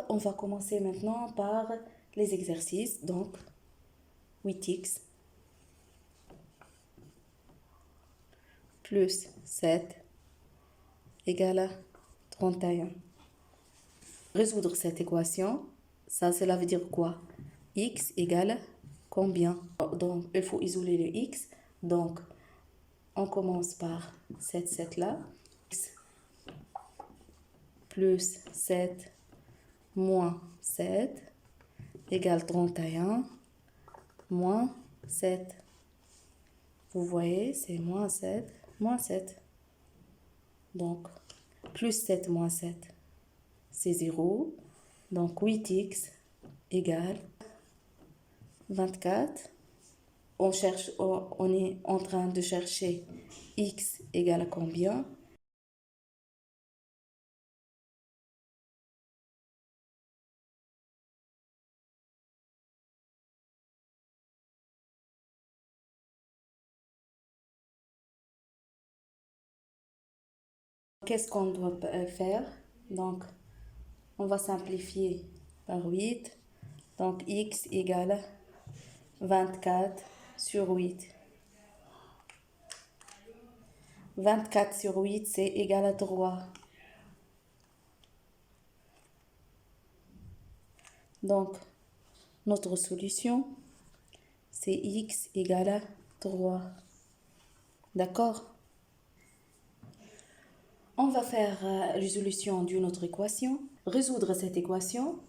ça, on va commencer maintenant par les exercices. Donc, 8x plus 7 égale à 31. Résoudre cette équation, ça, cela veut dire quoi? X égale combien? Donc, il faut isoler le x. Donc, on commence par cette 7 là. X plus 7 moins 7 égale 31 moins 7. Vous voyez, c'est moins 7, moins 7. Donc, plus 7 moins 7, c'est 0. Donc, 8x égale 24. On est en train de chercher x égale à combien? Qu'est-ce qu'on doit faire? Donc, on va simplifier par 8. Donc, x égale 24 sur 8. 24 sur 8, c'est égal à 3. Donc, notre solution, c'est x égale à 3. D'accord? On va faire résolution d'une autre équation. Résoudre cette équation,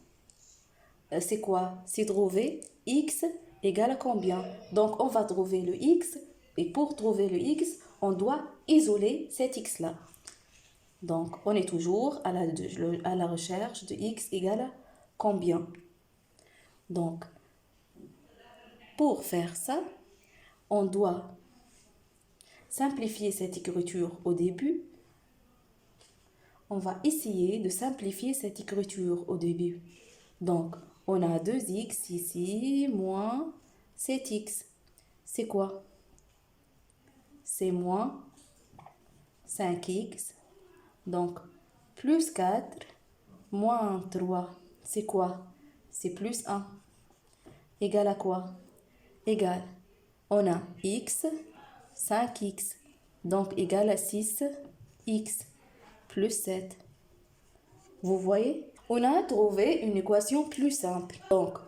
c'est quoi? C'est trouver x égale à combien? Donc, on va trouver le x. Et pour trouver le x, on doit isoler cet x-là. Donc, on est toujours à la recherche de x égale à combien? Donc, pour faire ça, on doit simplifier cette écriture au début. On va essayer de simplifier cette écriture au début. Donc, on a 2x ici, moins 7x. C'est quoi? C'est moins 5x. Donc, plus 4, moins 3. C'est quoi? C'est plus 1. Égal à quoi? Égal. On a x, 5x. Donc, égal à 6x plus 7. Vous voyez? On a trouvé une équation plus simple. Donc,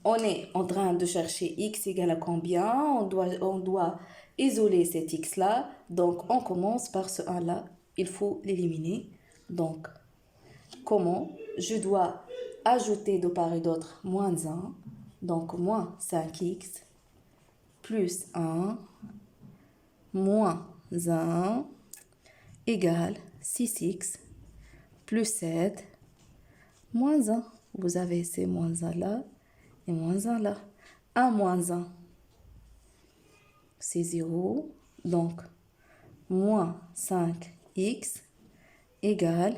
on est en train de chercher x égale à combien? On doit isoler cet x-là. Donc, on commence par ce 1-là. Il faut l'éliminer. Donc, comment? Je dois ajouter de part et d'autre moins 1. Donc, moins 5x plus 1 moins 1 égale 6x plus 7 moins 1. Vous avez ces moins 1 là et moins 1 là. 1 moins 1, c'est 0. Donc, moins 5x égale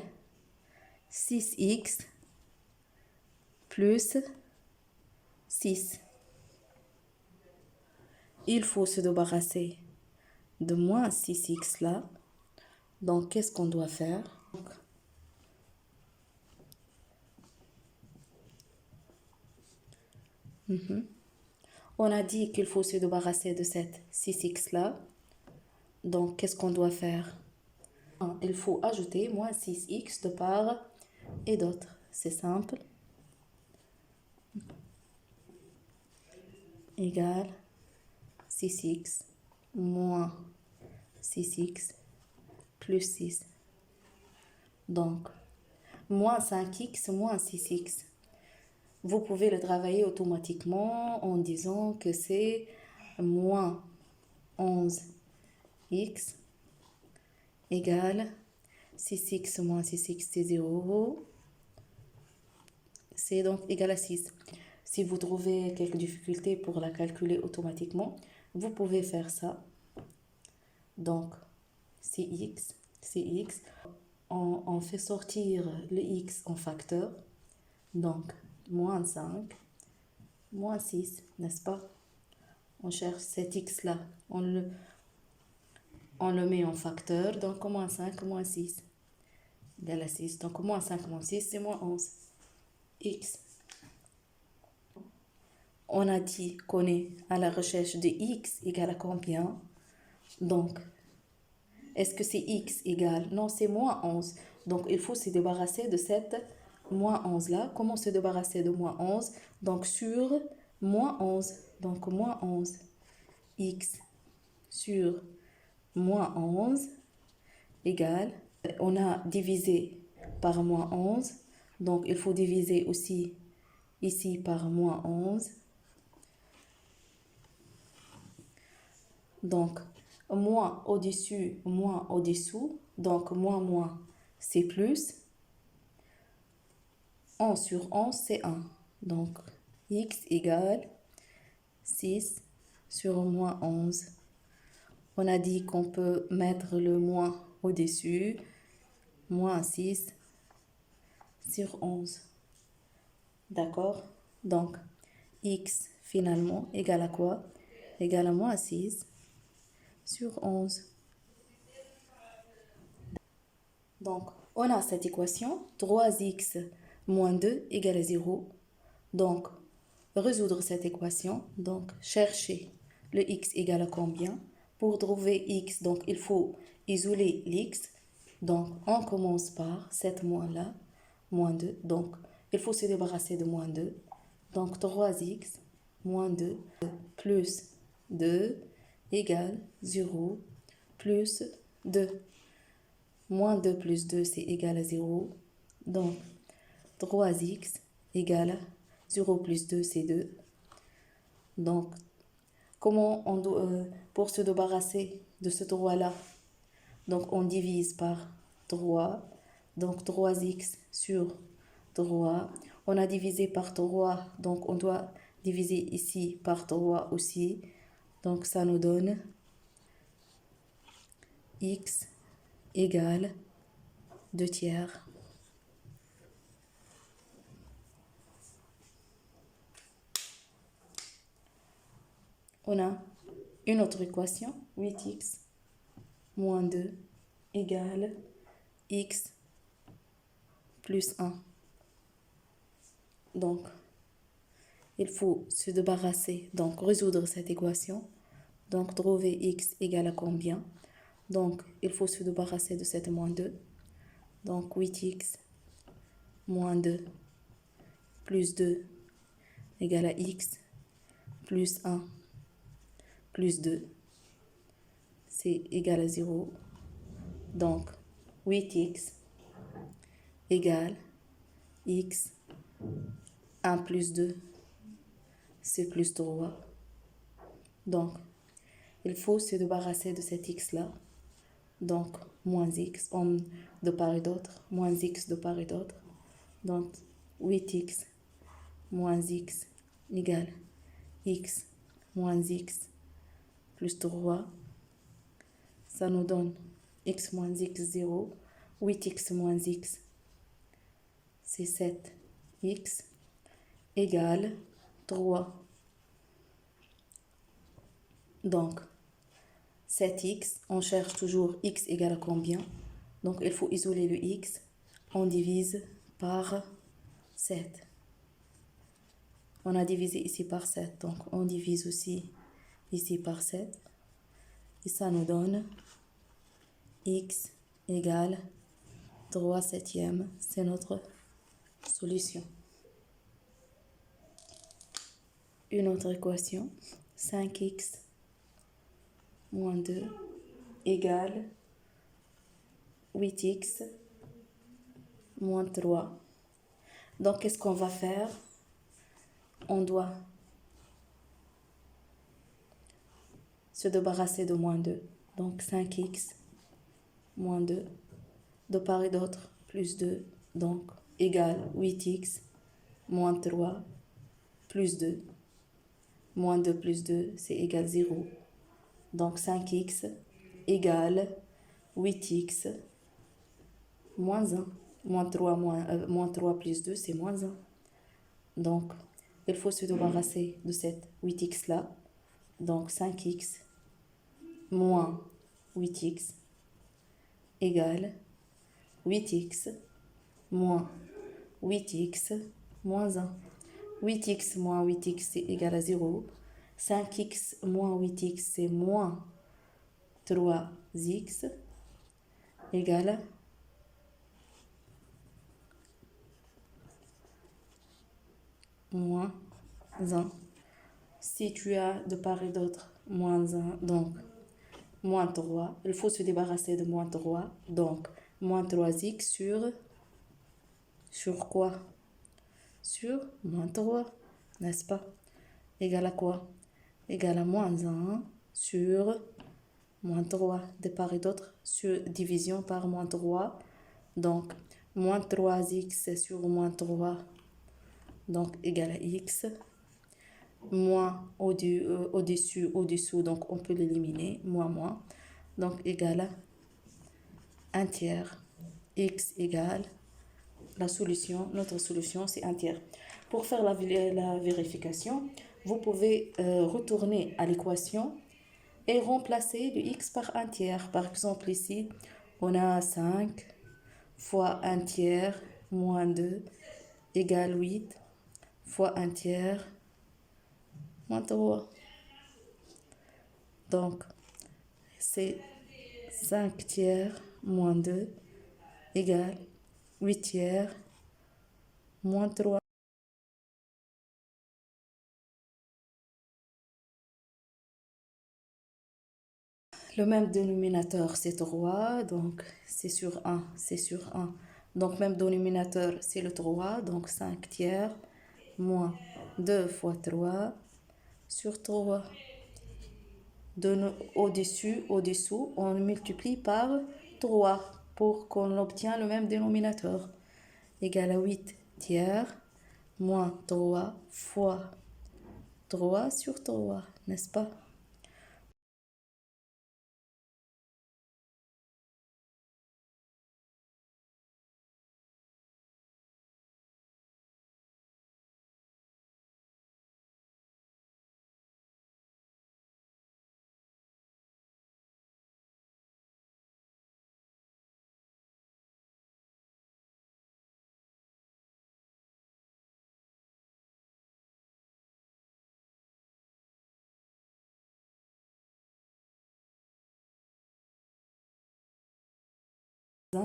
6x plus 6. Il faut se débarrasser de moins 6x là. Donc, qu'est-ce qu'on doit faire? On a dit qu'il faut se débarrasser de cette 6x là. Donc, qu'est-ce qu'on doit faire? Il faut ajouter moins 6x de part et d'autre. C'est simple. Égale 6x moins 6x plus 6. Donc, moins 5x moins 6x. Vous pouvez le travailler automatiquement en disant que c'est moins 11x égale 6x moins 6x, c'est 0. C'est donc égal à 6. Si vous trouvez quelques difficultés pour la calculer automatiquement, vous pouvez faire ça. Donc, c'est x. On fait sortir le x en facteur. Donc, moins 5, moins 6, n'est-ce pas? On cherche cet x-là. On le met en facteur. Donc, moins 5, moins 6 égale à 6. Donc, moins 5, moins 6, c'est moins 11. x. On a dit qu'on est à la recherche de x égale à combien? Donc, est-ce que c'est x égale? Non, c'est moins 11. Donc, il faut se débarrasser de cette moins 11 là. Comment se débarrasser de moins 11? Donc, sur moins 11. Donc, moins 11. X sur moins 11 égale. On a divisé par moins 11. Donc, il faut diviser aussi ici par moins 11. Donc, moins au-dessus, moins au-dessous. Donc, moins, c'est plus. 11 sur 11, c'est 1. Donc, x égale 6 sur moins 11. On a dit qu'on peut mettre le moins au-dessus. Moins 6 sur 11. D'accord? Donc, x finalement égale à quoi? Égale à moins 6 sur 11. Donc, on a cette équation, 3x moins 2 égale à 0. Donc, résoudre cette équation, donc chercher le x égale à combien? Pour trouver x, donc il faut isoler l'x. Donc, on commence par cette moins-là, moins 2. Donc, il faut se débarrasser de moins 2. Donc, 3x moins 2 plus 2 égale 0 plus 2. Moins 2 plus 2, c'est égal à 0. Donc, 3x égale à 0 plus 2, c'est 2. Donc, comment on doit, pour se débarrasser de ce 3-là, donc on divise par 3. Donc, 3x sur 3. On a divisé par 3, donc on doit diviser ici par 3 aussi. Donc, ça nous donne x égale 2 tiers. On a une autre équation, 8x moins 2 égale x plus 1. Donc, il faut se débarrasser, donc résoudre cette équation. Donc, trouver x égale à combien? Donc, il faut se débarrasser de cette moins 2. Donc, 8x moins 2 plus 2 égale à x plus 1 plus 2. C'est égal à 0. Donc, 8x égale x 1 plus 2, c'est plus 3. Donc, il faut se débarrasser de cet x-là. Donc, moins x de part et d'autre, moins x de part et d'autre. Donc, 8x moins x égale x moins x plus 3. Ça nous donne x moins x 0. 8x moins x, c'est 7x égale 3. Donc, 7x, on cherche toujours x égale à combien? Donc, il faut isoler le x. On divise par 7. On a divisé ici par 7. Donc, on divise aussi ici par 7. Et ça nous donne x égale 3 septièmes. C'est notre solution. Une autre équation, 5x moins 2 égale 8x moins 3. Donc, qu'est-ce qu'on va faire? On doit se débarrasser de moins 2. Donc, 5x moins 2, de part et d'autre, plus 2. Donc, égale 8x moins 3 plus 2. Moins 2 plus 2, c'est égal 0. Donc, 5x égale 8x moins 1. Moins 3 plus 2, c'est moins 1. Donc, il faut se débarrasser de cette 8x-là. Donc, 5x moins 8x égale 8x moins 8x moins 1. 8x moins 8x, c'est égal à 0. 5x moins 8x, c'est moins 3x, égal à moins 1. Si tu as de part et d'autre moins 1, donc moins 3, il faut se débarrasser de moins 3. Donc, moins 3x sur quoi? Sur moins 3, n'est-ce pas? Égal à quoi? Égal à moins 1 sur moins 3. De part et d'autre, sur division par moins 3. Donc, moins 3x sur moins 3, donc égal à x. Moins au-dessous, donc on peut l'éliminer, moins, donc égal à 1 tiers. X égale la solution, notre solution c'est 1 tiers. Pour faire la vérification, vous pouvez retourner à l'équation et remplacer le x par 1 tiers. Par exemple ici, on a 5 fois 1 tiers moins 2 égale 8 fois 1 tiers moins 3. Donc, c'est 5 tiers moins 2 égale 8 tiers moins 3. Le même dénominateur, c'est 3, donc c'est sur 1, c'est sur 1. Donc, même dénominateur, c'est le 3, donc 5 tiers moins 2 fois 3 sur 3. Au-dessous, on multiplie par 3 pour qu'on obtienne le même dénominateur. Égal à 8 tiers moins 3 fois 3 sur 3, n'est-ce pas?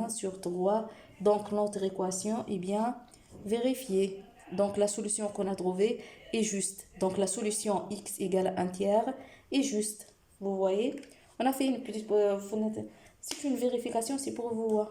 Sur 3, donc notre équation est bien vérifiée. Donc la solution qu'on a trouvée est juste. Donc la solution x égale 1 tiers est juste. Vous voyez, on a fait une petite fenêtre. C'est une vérification, c'est pour vous.